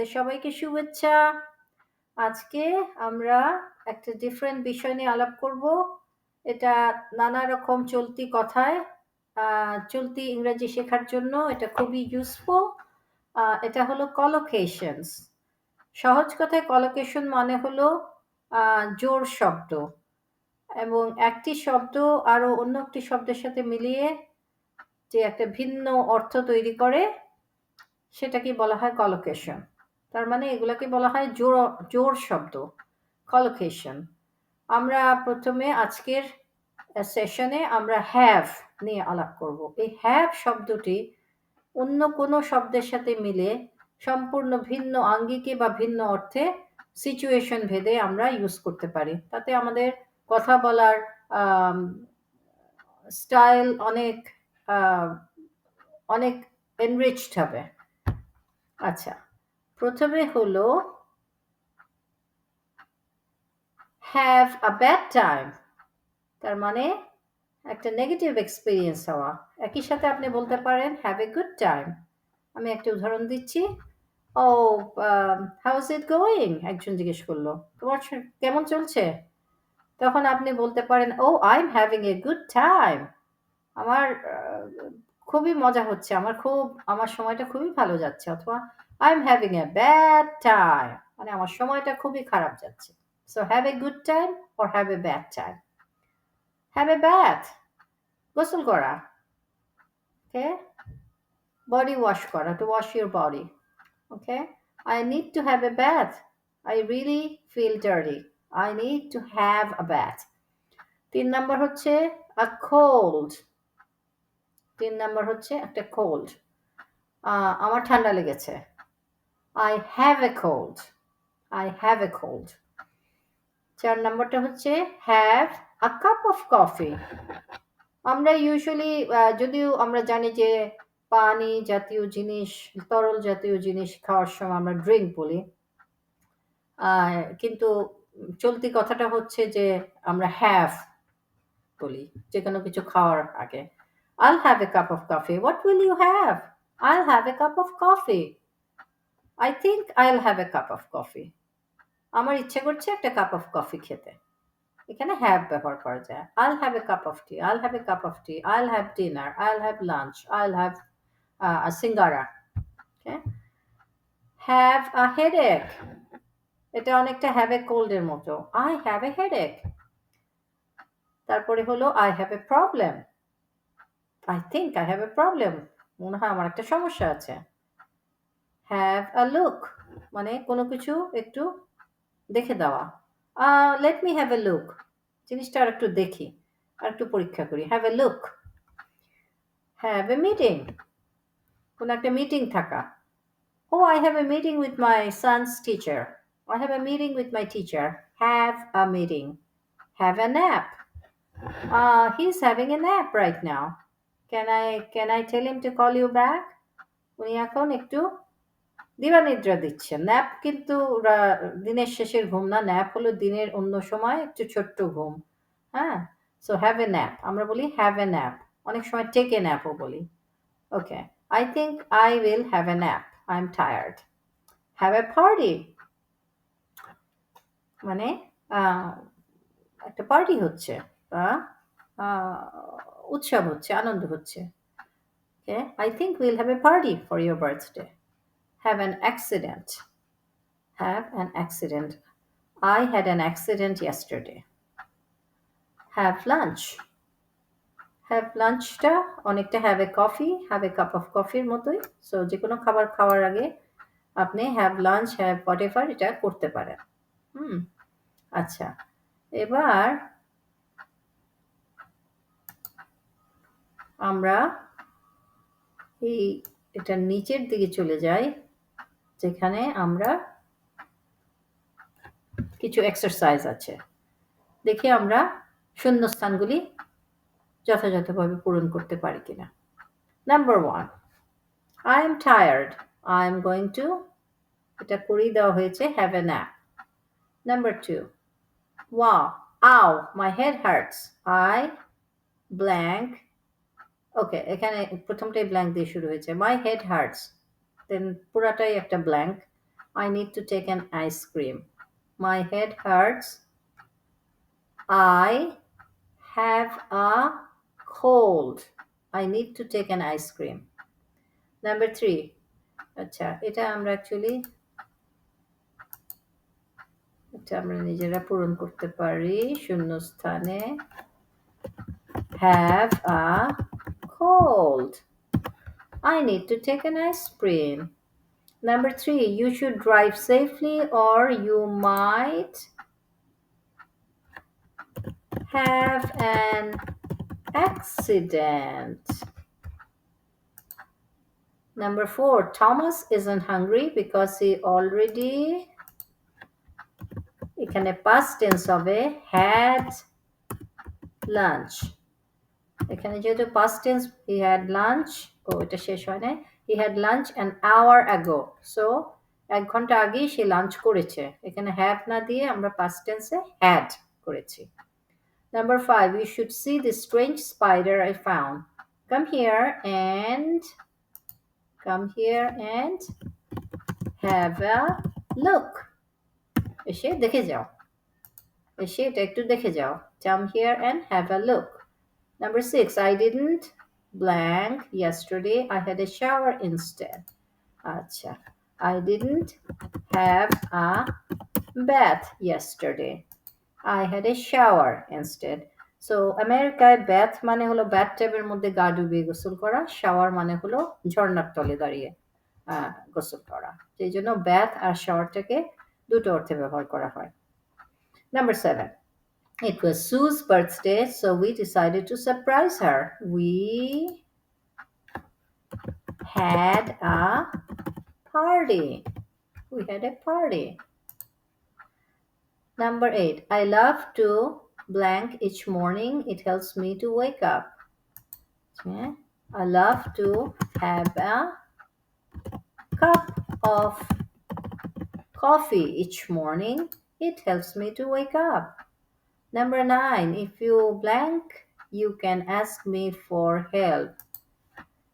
আপনাদের সবাইকে শুভেচ্ছা। আজকে আমরা একটা ডিফারেন্ট বিষয় নিয়ে আলাপ করব। এটা নানা রকম চলতি কথায় চলতি ইংরেজি শেখার জন্য এটা খুবই ইউজফুল। এটা হলো কলোকেশনস। সহজ কথায় কলোকেশন মানে হলো জোড় শব্দ এবং একটি শব্দ আরো অন্য একটি শব্দের সাথে মিলিয়ে যে একটা ভিন্ন অর্থ তৈরি করে সেটাকে বলা হয় কলোকেশন। তার মানে এগুলোকে বলা হয় জোড় শব্দ, কলোকেশন। আমরা প্রথমে আজকের সেশনে আমরা হ্যাভ নিয়ে আলাপ করব। এই হ্যাভ শব্দটি অন্য কোনো শব্দের সাথে মিলে সম্পূর্ণ ভিন্ন আঙ্গিকে বা ভিন্ন অর্থে সিচুয়েশন ভেদে আমরা ইউজ করতে পারি। তাতে আমাদের কথা বলার স্টাইল অনেক অনেক এনরিচড হবে। আচ্ছা, প্রথমে হলো হ্যাভ আ ব্যাড টাইম। তার মানে একটা নেগেটিভ এক্সপিরিয়েন্স হওয়া। একই সাথে আপনি বলতে পারেন হ্যাভ এ গুড টাইম। আমি একটা উদাহরণ দিচ্ছি। ও, হাউ ইজ ইট গোয়িং, একজন জিজ্ঞেস করলো, তোমার কেমন চলছে? তখন আপনি বলতে পারেন ও, I am having a good time. আমার খুবই মজা হচ্ছে, আমার সময়টা খুবই ভালো যাচ্ছে। অথবা I am having a bad time, মানে আমার সময়টা খুবই খারাপ যাচ্ছে। So have a good time or have a bad time. Have a bad, গোসল করা, ওকে, বডি ওয়াশ করা, two wash your body, okay. I need to have a bath. I really feel dirty. I need to have a bath. 3 number হচ্ছে a cold. 3 number হচ্ছে একটা cold. আমার ঠান্ডা লেগেছে। I have a cold. I have a cold. 4 নাম্বারটা হচ্ছে have a cup of coffee. আমরা usually যদিও আমরা জানি যে পানি জাতীয় জিনিস, তরল জাতীয় জিনিস খাওয়ার সময় আমরা ড্রিঙ্ক বলি। কিন্তু চলতি কথাটা হচ্ছে যে আমরা হ্যাভ বলি যেকোনো কিছু খাওয়ার আগে। I'll have a cup of coffee. What will you have? I'll have a cup of coffee. I think I'll have a cup of coffee. আমার ইচ্ছে করছে একটা কাপ অফ কফি খেতে। এখানে হ্যাভ ব্যবহার করা যায়। I'll have a cup of tea. I'll have a cup of tea. I'll have dinner. I'll have lunch. I'll have a singara. Okay? Have a headache. এটা অনেকটা have a cold এর মতো। I have a headache. তারপরে হলো I have a problem. I think I have a problem. মনে হয় আমার একটা সমস্যা আছে। Have a look, মানে কোনো কিছু একটু দেখে দেওয়া। Let me have a look. জিনিসটা আর একটু দেখি, আর একটু পরীক্ষা করি। Have a look. Have a meeting. কোনো একটা মিটিং থাকা। Oh, I have a meeting with my son's teacher. I have a meeting with my teacher. Have a meeting. Have a nap. He's having a nap right now. Can I tell him to call you back? উনি এখন একটু দিবানিদ্রা দিচ্ছেন। Nap কিন্তু দিনের শেষের ঘুম না, nap হলো দিনের অন্য সময় একটু ছোট্ট ঘুম। হ্যাঁ, সো হ্যাভ এ ন্যাপ, আমরা বলি হ্যাভ এ ন্যাপ, অনেক সময় টেক এ ন্যাপও বলি। Okay, I think I will have a nap, I am tired. Have a party, মানে একটা পার্টি হচ্ছে, উৎসব হচ্ছে, আনন্দ হচ্ছে। Okay, I think will have a party for your birthday. Have an accident. Have an accident. I had an accident yesterday. Have lunch. Have lunchটা অনেকটা have a coffee, have a cup of coffee এর মতোই। So যে কোনো খাবার খাওয়ার আগে আপনি have lunch, have whatever এটা করতে পারেন। আচ্ছা, এবার আমরা এটা নিচের দিকে চলে যাই, যেখানে আমরা কিছু এক্সারসাইজ আছে। দেখি আমরা শূন্যস্থানগুলি যথাযথভাবে পূরণ করতে পারি কিনা। Number 1, I am tired. I am going to, এটা করেই দেওয়া হয়েছে, have a nap. Number 2, wow, ow, my head hurts. I blank. ওকে, এখানে প্রথমটাই ব্ল্যাঙ্ক দিয়ে শুরু হয়েছে, my head hurts, দেন পুরাটাই একটা blank, I need to take an ice cream. My head hurts. I have a cold. I need to take an ice cream. Number 3. আচ্ছা এটা আমরা actually নিজেরা পূরণ করতে পারি শূন্যস্থানে have a cold. I need to take an ice cream. Number 3, you should drive safely or you might have an accident. Number 4, Thomas isn't hungry because he already এখানে past tense হবে had lunch. এখানে যেহেতু past tense he had lunch এটা শেষ হয় নাই he had lunch an hour ago. So 1 ঘন্টা আগেই সে লাঞ্চ করেছে এখানে have না দিয়ে আমরা past tense এ had করেছি Number 5, you should see this strange spider I found. Come here and have a look. এসে দেখে যাও এসে এটা একটু দেখে যাও Come here and have a look. Number 6, I didn't blank yesterday. I had a shower instead. Acha. I didn't have a bath yesterday. I had a shower instead. So আমেরিকায় bath মানে হলো bathtub-এর মধ্যে গা ডুবিয়ে গোসল করা shower মানে হলো ঝর্ণার তলে দাঁড়িয়ে গোসল করা সেই জন্য bath আর showerটাকে দুটো অর্থে ব্যবহার করা হয় Number 7, it was Sue's birthday, so we decided to surprise her. We had a party. Number 8, I love to blank each morning. It helps me to wake up. Okay. I love to have a cup of coffee each morning. It helps me to wake up. Number 9, if you blank, you can ask me for help.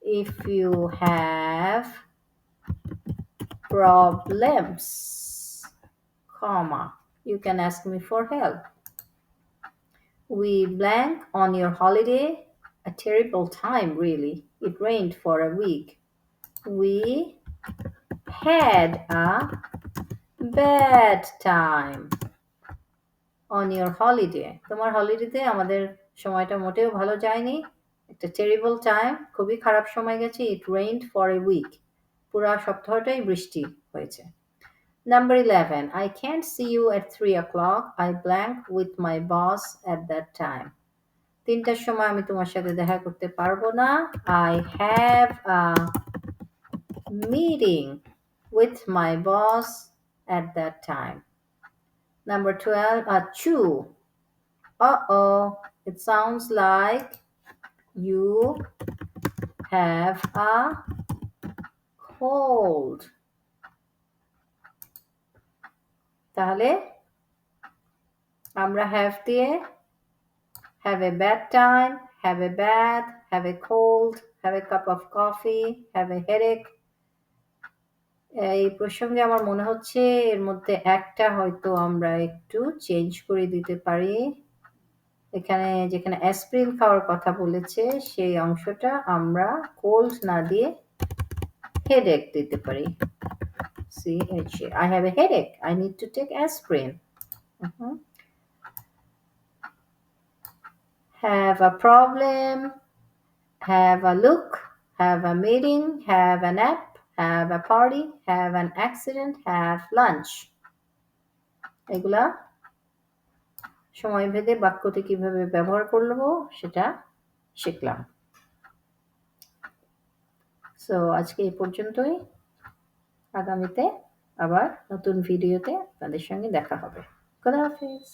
If you have problems, comma, you can ask me for help. We blank on your holiday. A terrible time, really. It rained for a week. We had a bad time on your holiday. তোমার হলিডেতে আমাদের সময়টা মোটেও ভালো যায়নি একটা terrible time খুবই খারাপ সময় গেছে it rained for a week পুরো সপ্তাহটাই বৃষ্টি হয়েছে Number 11, I can't see you at 3 o'clock. I blank with my boss at that time. 3টার সময় আমি তোমার সাথে দেখা করতে পারবো না I have a meeting with my boss at that time. Number 12, chew. Uh-oh, it sounds like you have a cold. তাহলে আমরা have দিয়ে have a bad time, have a bath, have a cold, have a cup of coffee, have a headache. এই প্রসঙ্গে আমার মনে হচ্ছে এর মধ্যে একটা হয়তো আমরা একটু চেঞ্জ করে দিতে পারি এখানে যেখানে অ্যাসপিরিন খাওয়ার কথা বলেছে সেই অংশটা আমরা কোল্ড না দিয়ে হেডেক দিতে পারি I have a headache. I need to take aspirin. Have a problem. Have a look. Have a meeting. Have a nap. Have a party. Have an accident. Have lunch. এগুলা সময় ভেদে বাক্যতে কিভাবে ব্যবহার করব সেটা শিখলাম সো আজকে এই পর্যন্তই আগামীতে আবার নতুন ভিডিওতে আপনাদের সঙ্গে দেখা হবে খোদা হাফেজ